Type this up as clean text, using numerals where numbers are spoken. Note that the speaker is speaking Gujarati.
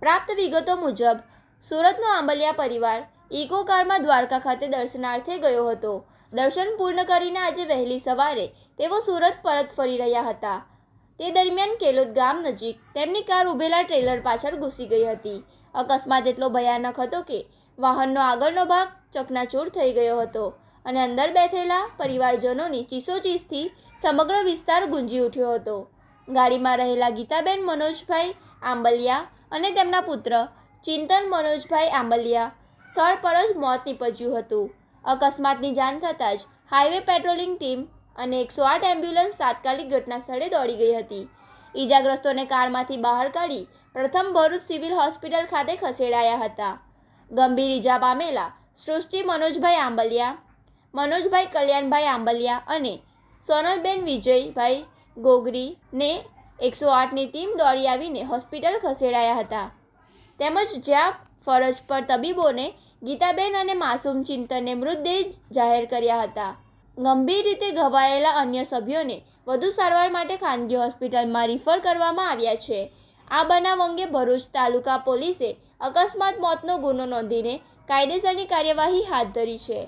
પ્રાપ્ત વિગતો મુજબ સુરતનો આંબલિયા પરિવાર ઇકો કારમાં દ્વારકા ખાતે દર્શનાર્થે ગયો હતો. દર્શન પૂર્ણ કરીને આજે વહેલી સવારે તેઓ સુરત પરત ફરી રહ્યા હતા. તે દરમિયાન કેલોદ ગામ નજીક તેમની કાર ઊભેલા ટ્રેલર પાછળ ઘૂસી ગઈ હતી. અકસ્માત એટલો ભયાનક હતો કે વાહનનો આગળનો ભાગ ચકનાચૂર થઈ ગયો હતો અને અંદર બેઠેલા પરિવારજનોની ચીસોચીસથી સમગ્ર વિસ્તાર ગુંજી ઉઠ્યો હતો. ગાડીમાં રહેલા ગીતાબેન મનોજભાઈ આંબલિયા અને તેમના પુત્ર ચિંતન મનોજભાઈ આંબલિયા સ્થળ પર જ મોત નીપજ્યું હતું. અકસ્માતની જાણ થતાં જ હાઈવે પેટ્રોલિંગ ટીમ અને 108 એમ્બ્યુલન્સ તાત્કાલિક ઘટના સ્થળે દોડી ગઈ હતી. ઈજાગ્રસ્તોને કારમાંથી બહાર કાઢી પ્રથમ ભરૂચ સિવિલ હોસ્પિટલ ખાતે ખસેડાયા હતા. ગંભીર ઈજા પામેલા સૃષ્ટિ મનોજભાઈ આંબલિયા, મનોજભાઈ કલ્યાણભાઈ આંબલિયા અને સોનલબેન વિજયભાઈ ગોગરીને 108ની ટીમ દોડી આવીને હોસ્પિટલ ખસેડાયા હતા. તેમજ જ્યાં ફરજ પર તબીબોને ગીતાબેન અને માસૂમ ચિંતનને મૃતદેહ જાહેર કર્યા હતા. ગંભીર રીતે ઘવાયેલા અન્ય સભ્યોને વધુ સારવાર માટે ખાનગી હોસ્પિટલમાં રિફર કરવામાં આવ્યા છે. આ બનાવ અંગે ભરૂચ તાલુકા પોલીસે અકસ્માત મોતનો ગુનો નોંધીને કાયદેસરની કાર્યવાહી હાથ ધરી છે.